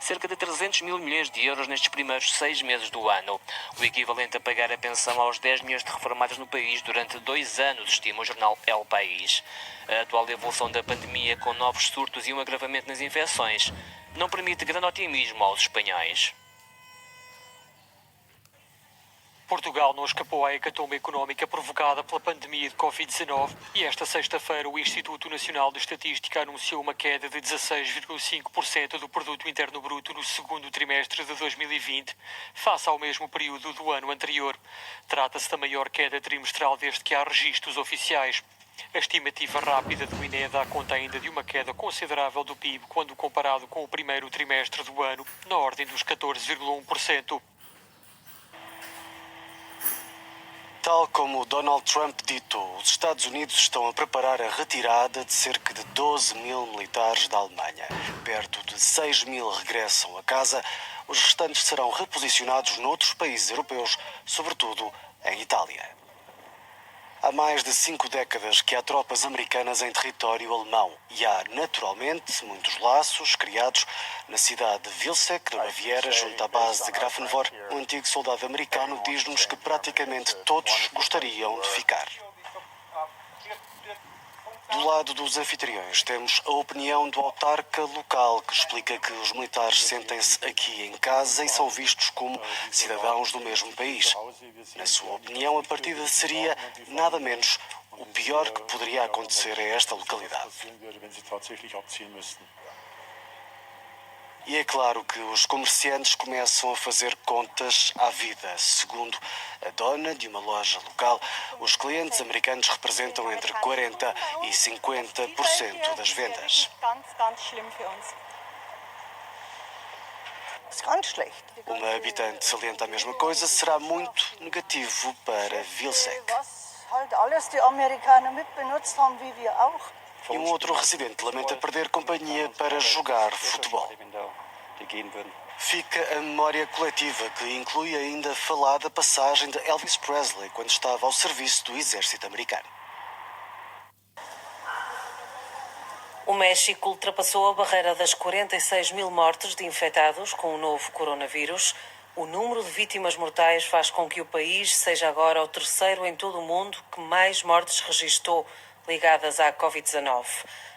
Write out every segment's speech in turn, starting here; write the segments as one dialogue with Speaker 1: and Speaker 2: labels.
Speaker 1: cerca de 300 mil milhões de euros nestes primeiros 6 meses do ano. O equivalente a pagar a pensão aos 10 milhões de reformados no país durante 2 anos, estima o jornal El País. A atual evolução da pandemia, com novos surtos e um agravamento nas infecções, não permite grande otimismo aos espanhóis.
Speaker 2: Portugal não escapou à hecatombe económica provocada pela pandemia de Covid-19 e esta sexta-feira o Instituto Nacional de Estatística anunciou uma queda de 16,5% do Produto Interno Bruto no segundo trimestre de 2020, face ao mesmo período do ano anterior. Trata-se da maior queda trimestral desde que há registros oficiais. A estimativa rápida do INE dá conta ainda de uma queda considerável do PIB quando comparado com o primeiro trimestre do ano, na ordem dos 14,1%.
Speaker 3: Tal como Donald Trump ditou, os Estados Unidos estão a preparar a retirada de cerca de 12 mil militares da Alemanha. Perto de 6 mil regressam a casa. Os restantes serão reposicionados noutros países europeus, sobretudo em Itália. Há mais de 5 décadas que há tropas americanas em território alemão e há, naturalmente, muitos laços criados na cidade de Vilseck, na Baviera, junto à base de Grafenwöhr. Um antigo soldado americano diz-nos que praticamente todos gostariam de ficar. Do lado dos anfitriões, temos a opinião do autarca local, que explica que os militares sentem-se aqui em casa e são vistos como cidadãos do mesmo país. Na sua opinião, a partida seria nada menos o pior que poderia acontecer a esta localidade. E é claro que os comerciantes começam a fazer contas à vida. Segundo a dona de uma loja local, os clientes americanos representam entre 40% e 50% das vendas. Uma habitante salienta a mesma coisa, será muito negativo para Vilseck. E um outro residente lamenta perder companhia para jogar futebol. Fica a memória coletiva, que inclui ainda a falada passagem de Elvis Presley quando estava ao serviço do exército americano.
Speaker 4: O México ultrapassou a barreira das 46 mil mortes de infectados com o novo coronavírus. O número de vítimas mortais faz com que o país seja agora o terceiro em todo o mundo que mais mortes registou ligadas à Covid-19.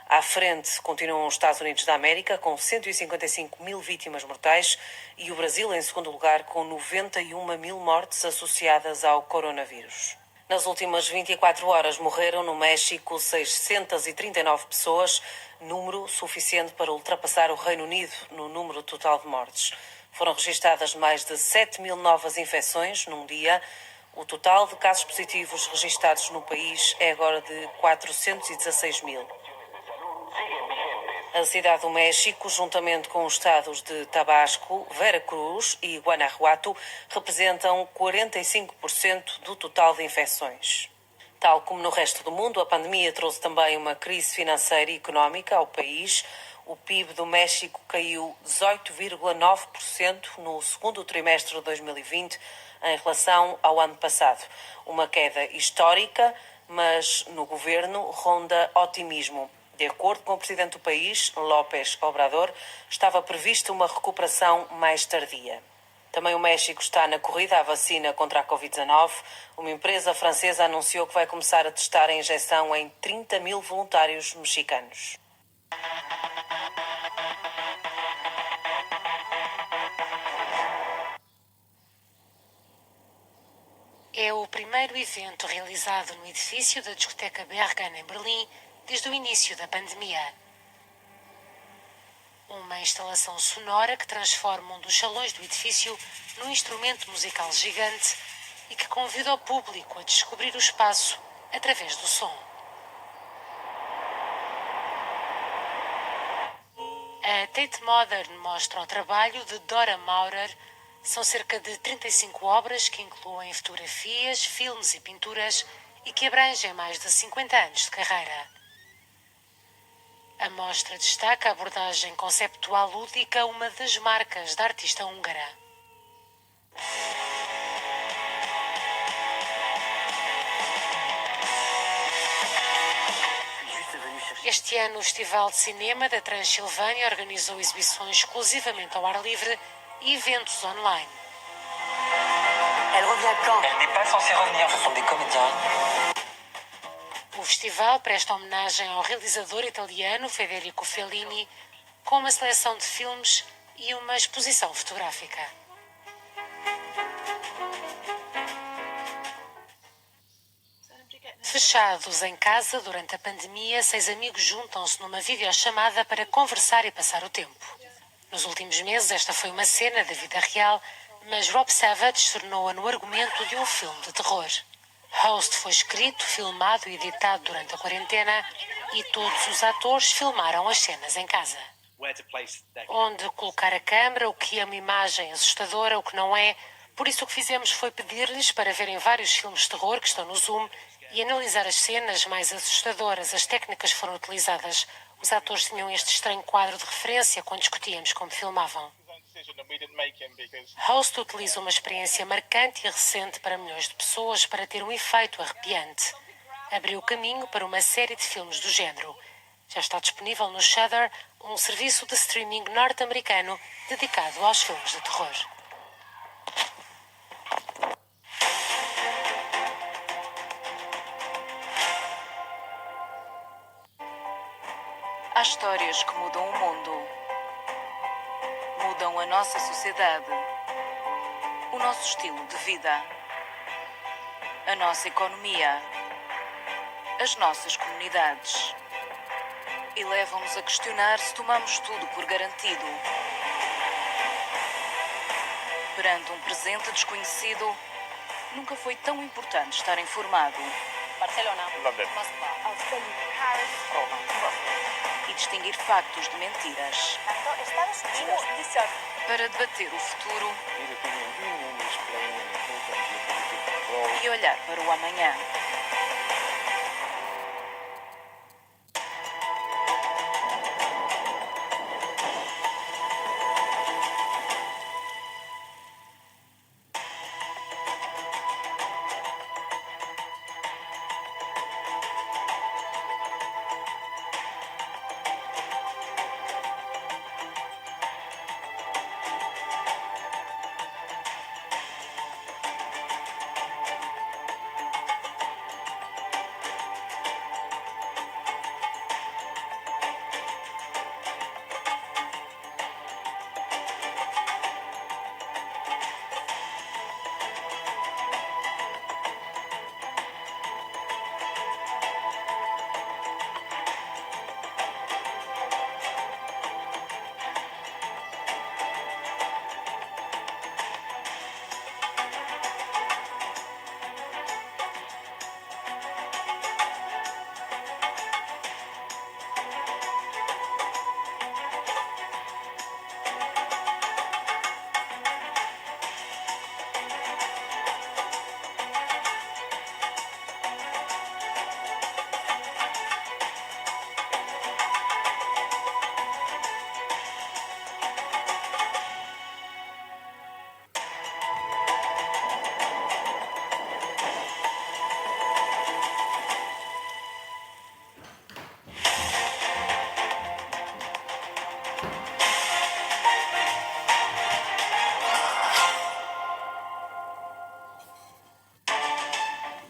Speaker 4: À frente continuam os Estados Unidos da América, com 155 mil vítimas mortais, e o Brasil em segundo lugar, com 91 mil mortes associadas ao coronavírus. Nas últimas 24 horas morreram no México 639 pessoas, número suficiente para ultrapassar o Reino Unido no número total de mortes. Foram registadas mais de 7 mil novas infecções num dia. O total de casos positivos registados no país é agora de 416 mil. A cidade do México, juntamente com os estados de Tabasco, Veracruz e Guanajuato, representam 45% do total de infecções. Tal como no resto do mundo, a pandemia trouxe também uma crise financeira e económica ao país. O PIB do México caiu 18,9% no segundo trimestre de 2020 em relação ao ano passado. Uma queda histórica, mas no governo ronda otimismo. De acordo com o presidente do país, López Obrador, estava prevista uma recuperação mais tardia. Também o México está na corrida à vacina contra a Covid-19. Uma empresa francesa anunciou que vai começar a testar a injeção em 30 mil voluntários mexicanos.
Speaker 5: É o primeiro evento realizado no edifício da discoteca Berghain, em Berlim, desde o início da pandemia. Uma instalação sonora que transforma um dos salões do edifício num instrumento musical gigante e que convida o público a descobrir o espaço através do som. A Tate Modern mostra o trabalho de Dora Maurer. São cerca de 35 obras que incluem fotografias, filmes e pinturas e que abrangem mais de 50 anos de carreira. A mostra destaca a abordagem conceptual lúdica, uma das marcas da artista húngara. Este ano, o Festival de Cinema da Transilvânia organizou exibições exclusivamente ao ar livre e eventos online.
Speaker 6: Elle revient quand?
Speaker 7: Elle n'est pas censée revenir, ce sont des comédiens.
Speaker 5: O festival presta homenagem ao realizador italiano Federico Fellini, com uma seleção de filmes e uma exposição fotográfica. Fechados em casa durante a pandemia, 6 amigos juntam-se numa videochamada para conversar e passar o tempo. Nos últimos meses, esta foi uma cena da vida real, mas Rob Savage tornou-a no argumento de um filme de terror. Host foi escrito, filmado e editado durante a quarentena e todos os atores filmaram as cenas em casa. Onde colocar a câmera, o que é uma imagem assustadora, o que não é. Por isso o que fizemos foi pedir-lhes para verem vários filmes de terror que estão no Zoom e analisar as cenas mais assustadoras, as técnicas foram utilizadas. Os atores tinham este estranho quadro de referência quando discutíamos como filmavam. Host utiliza uma experiência marcante e recente para milhões de pessoas para ter um efeito arrepiante. Abriu caminho para uma série de filmes do género. Já está disponível no Shudder, um serviço de streaming norte-americano dedicado aos filmes de terror.
Speaker 8: Há histórias que mudam o mundo, mudam a nossa sociedade, o nosso estilo de vida, a nossa economia, as nossas comunidades e levam-nos a questionar se tomamos tudo por garantido. Perante um presente desconhecido, nunca foi tão importante estar informado.
Speaker 6: Barcelona.
Speaker 8: Moscou.
Speaker 6: Paris.
Speaker 8: Roma. E distinguir factos de mentiras.
Speaker 6: Estados Unidos.
Speaker 8: Para debater o futuro e olhar para o amanhã.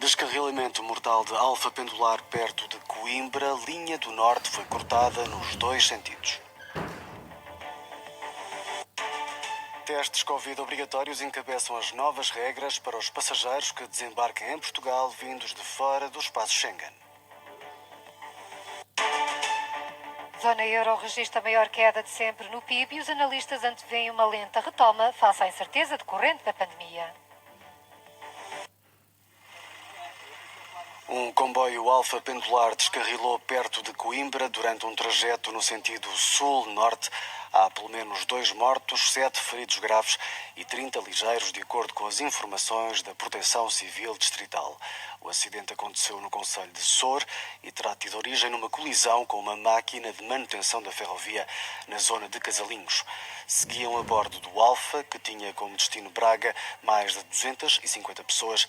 Speaker 3: Descarrilamento mortal de Alfa Pendular perto de Coimbra, linha do norte foi cortada nos 2 sentidos. Testes Covid obrigatórios encabeçam as novas regras para os passageiros que desembarquem em Portugal vindos de fora do espaço Schengen.
Speaker 9: Zona euro registra a maior queda de sempre no PIB e os analistas antevêem uma lenta retoma face à incerteza decorrente da pandemia.
Speaker 3: Um comboio Alfa Pendular descarrilou perto de Coimbra durante um trajeto no sentido sul-norte. Há pelo menos 2 mortos, 7 feridos graves e 30 ligeiros, de acordo com as informações da Proteção Civil Distrital. O acidente aconteceu no concelho de Sor e terá tido origem numa colisão com uma máquina de manutenção da ferrovia na zona de Casalinhos. Seguiam a bordo do Alfa, que tinha como destino Braga, mais de 250 pessoas.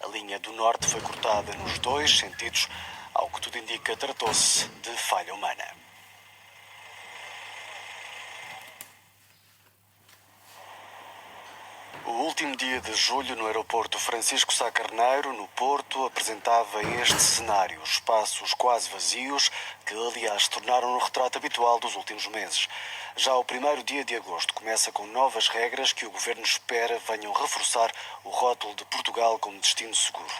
Speaker 3: A linha do norte foi cortada nos 2 sentidos. Ao que tudo indica, tratou-se de falha humana. O último dia de julho no aeroporto Francisco Sá Carneiro, no Porto, apresentava este cenário. Espaços quase vazios, que aliás se tornaram o retrato habitual dos últimos meses. Já o primeiro dia de agosto começa com novas regras que o governo espera venham reforçar o rótulo de Portugal como destino seguro.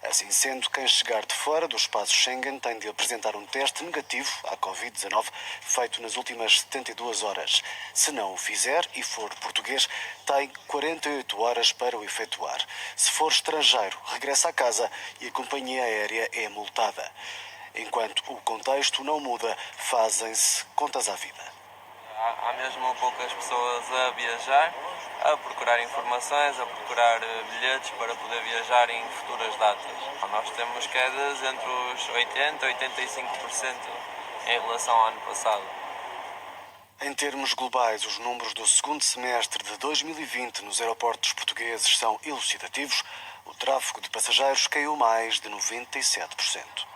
Speaker 3: Assim sendo, quem chegar de fora do espaço Schengen tem de apresentar um teste negativo à Covid-19 feito nas últimas 72 horas. Se não o fizer e for português, tem 48 horas para o efetuar. Se for estrangeiro, regressa à casa e a companhia aérea é multada. Enquanto o contexto não muda, fazem-se contas à vida.
Speaker 10: Há mesmo poucas pessoas a viajar, a procurar informações, a procurar bilhetes para poder viajar em futuras datas. Nós temos quedas entre os 80% e 85% em relação ao ano passado.
Speaker 3: Em termos globais, os números do segundo semestre de 2020 nos aeroportos portugueses são elucidativos. O tráfego de passageiros caiu mais de 97%.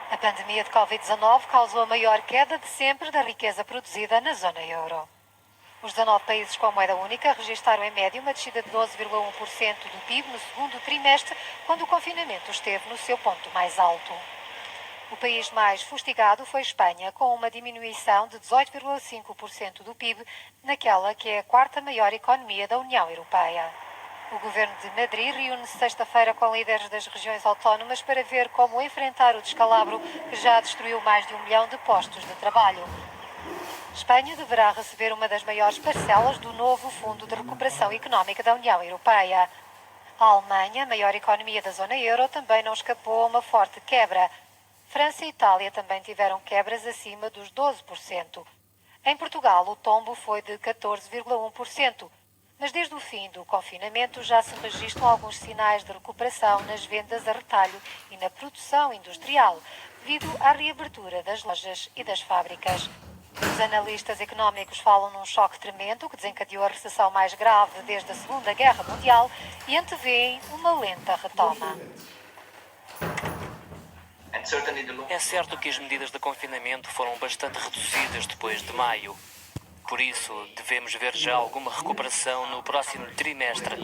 Speaker 9: A pandemia de Covid-19 causou a maior queda de sempre da riqueza produzida na zona euro. Os 19 países com a moeda única registaram em média uma descida de 12,1% do PIB no segundo trimestre, quando o confinamento esteve no seu ponto mais alto. O país mais fustigado foi Espanha, com uma diminuição de 18,5% do PIB, naquela que é a quarta maior economia da União Europeia. O governo de Madrid reúne-se sexta-feira com líderes das regiões autónomas para ver como enfrentar o descalabro que já destruiu mais de 1 milhão de postos de trabalho. Espanha deverá receber uma das maiores parcelas do novo Fundo de Recuperação Económica da União Europeia. A Alemanha, maior economia da zona euro, também não escapou a uma forte quebra. França e Itália também tiveram quebras acima dos 12%. Em Portugal, o tombo foi de 14,1%. Mas desde o fim do confinamento já se registram alguns sinais de recuperação nas vendas a retalho e na produção industrial, devido à reabertura das lojas e das fábricas. Os analistas económicos falam num choque tremendo que desencadeou a recessão mais grave desde a Segunda Guerra Mundial e antevêem uma lenta retoma.
Speaker 1: É certo que as medidas de confinamento foram bastante reduzidas depois de maio. Por isso, devemos ver já alguma recuperação no próximo trimestre.